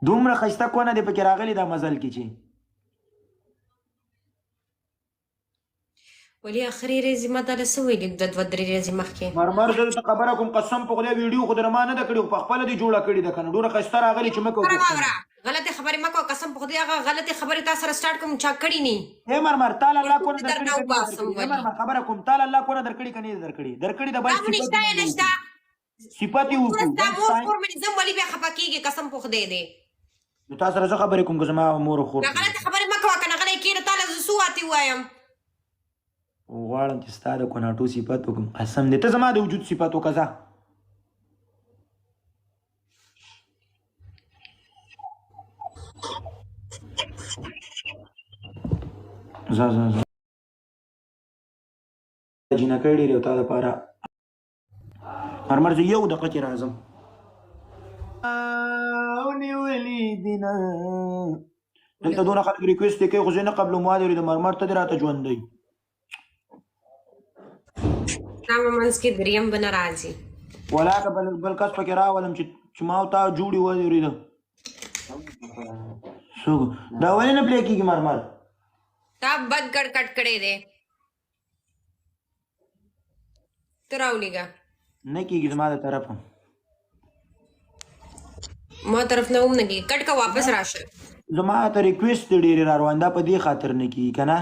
دومره ښایسته کونه دې پکې راغلې دا مزل کې چې ولې اخري ورځې ما دا له څه ویلي د دوه درې ورځې مخکې مرمر زه درته خبره کوم قسم په خدای ویډیو خو در ما نه ده کړې خو پخپله دې جوړه کړې ده که نه ډېره ښایسته راغلې چې مه کوو واوره غلطې خبرې مه کوه قسم په خدای هغه غلطې خبرې تا سره سټارټ کوم چا کړي نه اے مرمر تا له الله کونه درکړې مرمر خبره کوم تا له الله کونه درکړې که نه درکړې د باید صفت یې وکړو دا مور خور مې ځم ولې بیا خفه کېږي قسم په خدای دی نو تا سره زه خبرې کوم که زما مور و خور غلطې خبرې مه کوه که نه غلی کېږه تا له زه څو واتې ووایم غواړم چې ستا د کوناټو صفت وکړم قسم دی ته زما د وجود صفت وکړه ځه ځه ځه ځه جینکۍ ډېرې او تا دپاره مرمر زه یو دقیقه کې راځم ونیولې دینه دلته دونه خلک ریکویسټ یې کوي خو زه نه قبلوم واده د مرمر ته دې راته ژوندی دا منځ کې دریم به نه راځي ولا که بل کس پکې راولم چې ما او تا جوړې واورېده څوک دا ولې نه پلی کېږي مرمر تا بد ګډ کټ کړی دی ته راولېږه نه کېږي زما د طرفه ما طرف نه هم نه کېږي کټ که واپس راشه زما ته ریکویسټ دی ډېرې را روان دا په دې خاطر نه کېږي که نه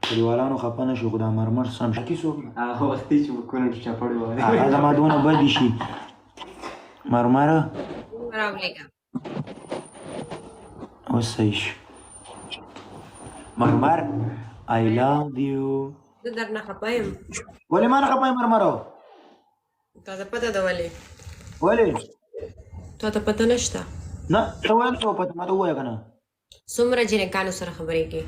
کلیوالانو خفه نه شي خو دا مرمر سم شکي څوک هغه وختې چې په کونه چپړې وهلې هغه زما دونه بدې شي مرمره راولېږه اوس صحیح شو مرمر I love you زه درنه خفه یم ولې ما نه خفه یې مرمرو تا ته پته ده ولې ولې تا ته پته نشته نه ته ویل څه پته ما ته ووایه که نه څومره جنکانو سره خبرې کوي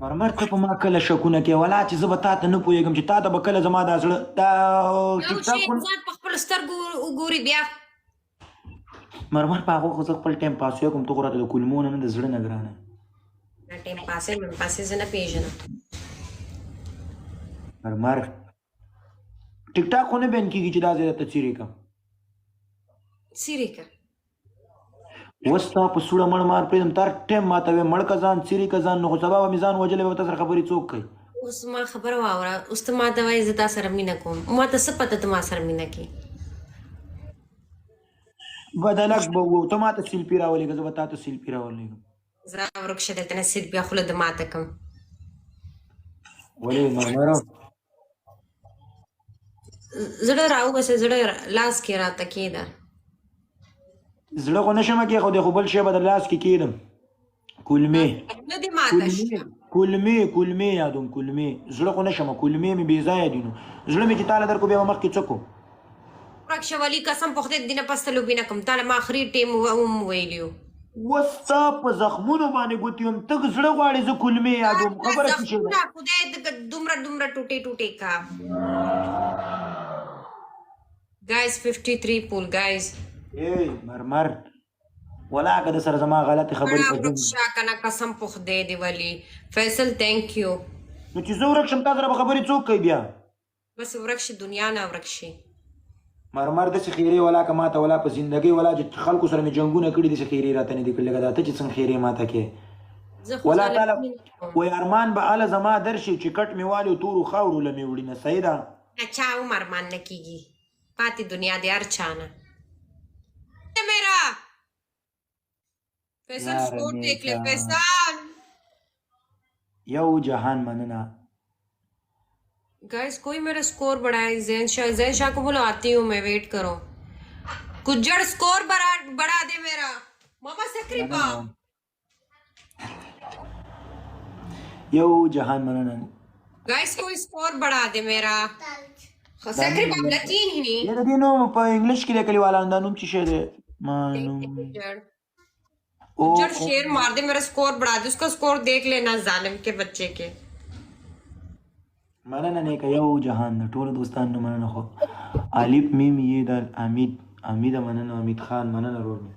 مرمر ته په ما کله شکونه کوې ولا چې زه به تا ته نه پوهېږم چې تا ته به کله زما دا زړه دا یو شی انسان په خپلو سترګو وګوري بیا مرمر په هغو خو زه خپل ټایم پاس کوم ته خو راته د کلمو نه د زړه نه ګرانه دا ټایم پاسې مې پاسې زه نه پېژنم مرمر ټیک ټاک خو نه بین کېږي چې دا ځای درته څیرې کړم څیرې که اوس تا په سوړه مړ مار پرېږدم تا ټایم ماته وې مړ که ځان څیرې که ځان نو خو سبا به مې ځان وجلی به تا سره خبرې څوک کوي اوس ما خبره واوره اوس ته ما ته وایې زه تا سره مینه کوم ما ته څه پته ته ما سره مینه کوې بدنک به و ته ما ته سیلپي راولېږه زه به تا ته سیلپي راولېږم زه ورک شه دلته نه سیټ بیا خوله د ماته کړم ولې مرمره زړه راوباسه زړه لاس کې راته کېده زړه خو نشم کېښودی خو بل شی به در لاس کې کېدم کلمې نه دې ماته شته کلمې یادوم کلمې زړه خو نشم کلمې مې بې ځایه دي نو زړه مې چې تاله در کو بیا به مخکې څه کوم ورک شه ولي قسم په خدای دینه پسته لوبې نه کوم تاله ما آخري ټیم هم ویلي اوس ستا په زخمونو باندې ګوتې یم ته زړه غواړې زه کلمې یادوم خبره څه شی ده خدای دومره ټوټې ټوټې کا guys 53 پول guys ای مرمر ولا که د سره زما غلطې خبرې ورک شه کنه قسم په خدای دی ولی فیصل تhank you نو چې زه ورک شم تا سره به خبرې څوک کوي بیا بس ورک شي دنیا نه ورک شي مرمر داسې خیرې ولا که ماته ولا په زندګۍ ولا چې خلکو سره مې جنګونه کړي داسې خیرې راته نه دي کړي لکه دا ته چې څنګه خیرې ماته کې ولا تعالی وایي ارمان به هله زما درشي چې کټ مې والي تورو خاورو له مې وړي نه صحیح ده چا هم ارمان نه کېږي پاتې دنیا دی هر چا نه میرا فیصل سکور دیکھ لے فیصل یو جہان مننا गाइस कोई मेरा स्कोर बढ़ाए जैन शाह को बोलो आती हूँ मैं वेट करो गुज्जर स्कोर बढ़ा दे मेरा मामा सक्री पाओ यो जहान मनना गाइस कोई स्कोर बढ़ा दे मेरा सक्री पाओ लतीन ही नहीं ये दिनो په انګلیش کې لیکلي والا اندانوم چې شه ده مانوم गुज्जर शेर मार दे मेरा स्कोर बढ़ा दे उसका स्कोर देख लेना जालिम के बच्चे के مننه نه که یو جهان د ټولو دوستانو مننه خو الف میم یې د امید مننه امید خان مننه ورور مې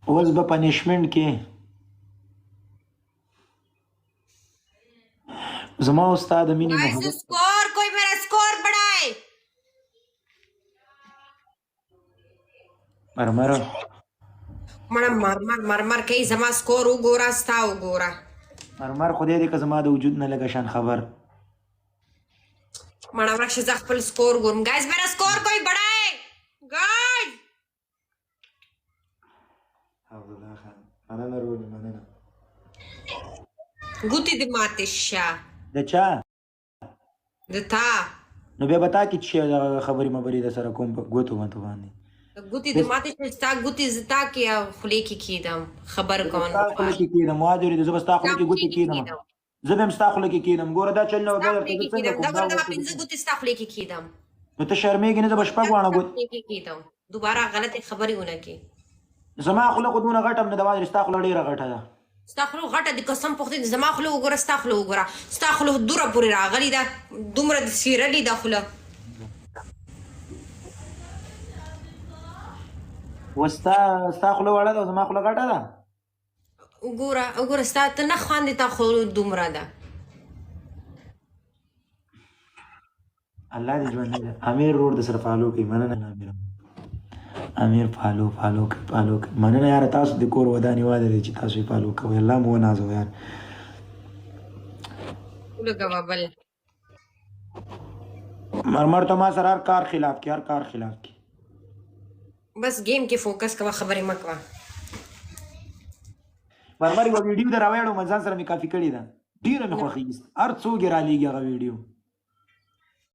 اوس به پنشمنټ کې زما استاد مینی गाइस محبت स्कोर कोई मेरा स्कोर बढ़ाए مرمر मर मर मर मर मर कई जमा स्कोर उगोरा स्ता उगोरा مرمر خدای دې که زما د وجود نه لږه شان خبر मरा रक्ष खपल स्कोर गुरम गाइस मेरा स्कोर कोई बढ़ाए गाइस الله خان مننه رول مننه गुती दे माते शा د چا दता نو بیا بتا کی چې خبرې مبرې د سره کوم په ګوتو مته باندې गुती दे माते स्ता गुती زتا किया खुले की खीदम खबर कौन ستا خوله کې کېدم مهاجرې د زه به ستا خوله کې ګوتې کېدم زه به هم ستا خوله کې کېدم ګوره دا چل نه به درته زه څنګه کوم دا دا پنځه ګوتې ستا خولې کې کېدم نو ته شرمېږې نه زه به شپږ واړه ګوت خولې کې کېدم دوباره غلطې خبرې ونه کې زما خوله خو دونه غټه هم نه ده مهاجرې ستا خوله ډېره غټه ده ستا خوله غټه د قسم پوښتې د زما خوله وګوره ستا خوله وګوره ستا خوله دوره پورې راغلې ده دومره د سیرلې ده خوله ستا خوله وړه ده او زما خوله غټه ده وګوره ستا ته نه خواندې تا خوله دومره ده الله دې ژوندی ده امیر روډ د سره فالو کوي مننه امیر فالو کوي مننه یاره تاسو د کور ودانې واده دی چې تاسو یې فالو کوئ الله مو ونازو یار لګوه بل مرمر ته ما سره هر کار خلاف کی بس گیم کې فوکس کوه خبرې مه کوه مرمر یوه ویډیو در راوړو مې ځان سره مې کافي کړې ده ډېره مې خوښېږي هر څوک یې رالېږي هغه ویډیو